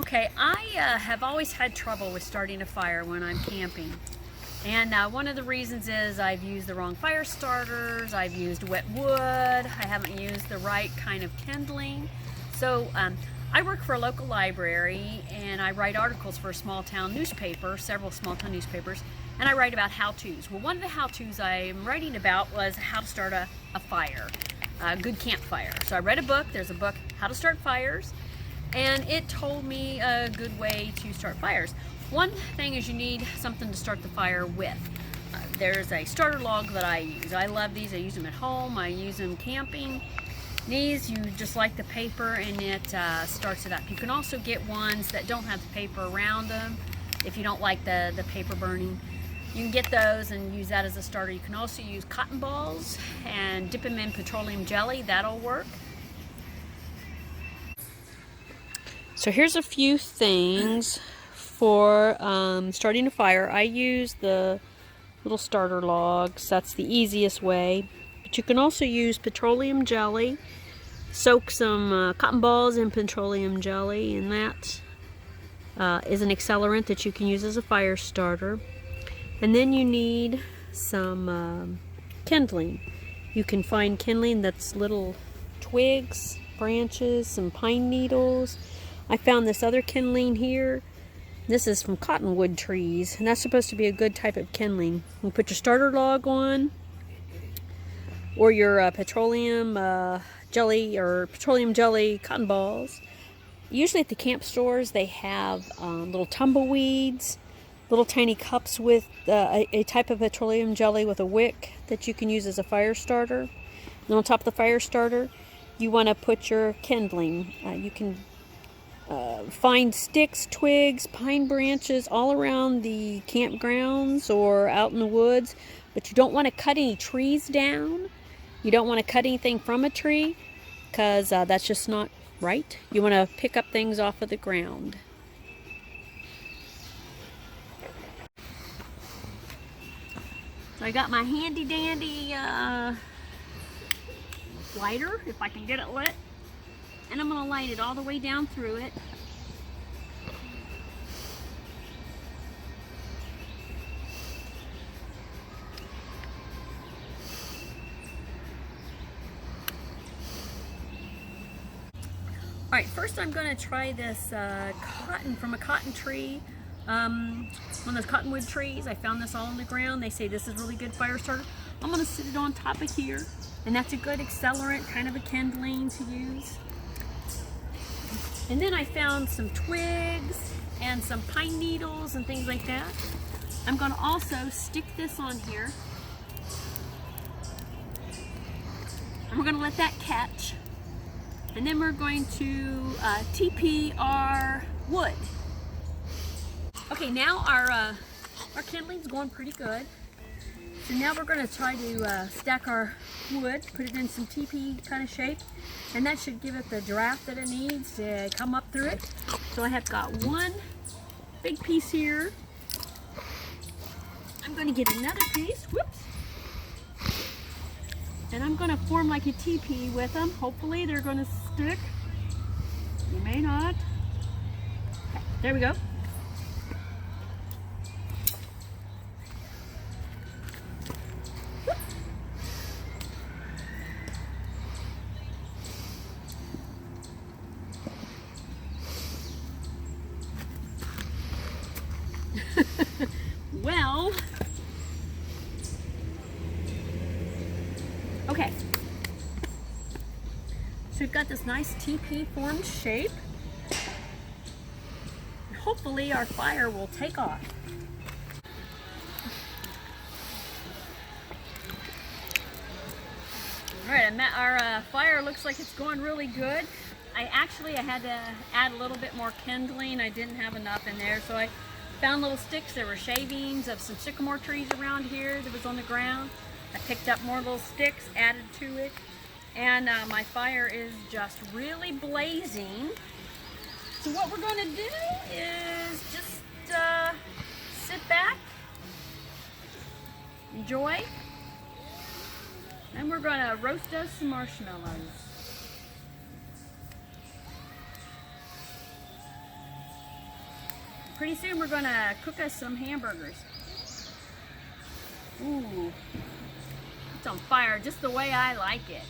Okay, I have always had trouble with starting a fire when I'm camping. And one of the reasons is I've used the wrong fire starters, I've used wet wood, I haven't used the right kind of kindling. So I work for a local library and I write articles for a small town newspaper, several small town newspapers, and I write about how-tos. Well, one of the how-tos I'm writing about was how to start a fire, a good campfire. So I read a book, there's a book, How to Start Fires, and it told me a good way to start fires. One thing is you need something to start the fire with. There's a starter log that I use. I love these. I use them at home. I use them camping. These, you just light the paper and it starts it up. You can also get ones that don't have the paper around them if you don't like the paper burning. You can get those and use that as a starter. You can also use cotton balls and dip them in petroleum jelly. That'll work. So here's a few things for starting a fire. I use the little starter logs. That's the easiest way. But you can also use petroleum jelly. Soak some cotton balls in petroleum jelly, and that is an accelerant that you can use as a fire starter. And then you need some kindling. You can find kindling that's little twigs, branches, some pine needles. I found this other kindling here. This is from cottonwood trees, and that's supposed to be a good type of kindling. You put your starter log on, or your petroleum jelly or petroleum jelly cotton balls. Usually at the camp stores they have little tumbleweeds, little tiny cups with a type of petroleum jelly with a wick that you can use as a fire starter. And on top of the fire starter, you want to put your kindling. You can find sticks, twigs, pine branches all around the campgrounds or out in the woods, but you don't want to cut any trees down. You don't want to cut anything from a tree because that's just not right. You want to pick up things off of the ground. So I got my handy dandy lighter, if I can get it lit. And I'm going to light it all the way down through it. Alright, first I'm going to try this cotton from a cotton tree. One of those cottonwood trees. I found this all on the ground. They say this is really good fire starter. I'm going to sit it on top of here. And that's a good accelerant, kind of a kindling to use. And then I found some twigs and some pine needles and things like that. I'm going to also stick this on here. And we're going to let that catch. And then we're going to TP our wood. Okay, now our kindling's going pretty good. So now we're going to try to stack our wood, put it in some teepee kind of shape, and that should give it the draft that it needs to come up through it. So I have got one big piece here. I'm going to get another piece, whoops, and I'm going to form like a teepee with them. Hopefully they're going to stick. You may not. Okay, there we go. Well, okay, so we've got this nice teepee formed shape. Hopefully our fire will take off. Alright, our fire looks like it's going really good. I had to add a little bit more kindling. I didn't have enough in there, so I found little sticks. There were shavings of some sycamore trees around here that was on the ground. I picked up more little sticks, added to it, and my fire is just really blazing. So what we're going to do is just sit back, enjoy, and we're going to roast us some marshmallows. pretty soon we're gonna cook us some hamburgers. Ooh, it's on fire just the way I like it.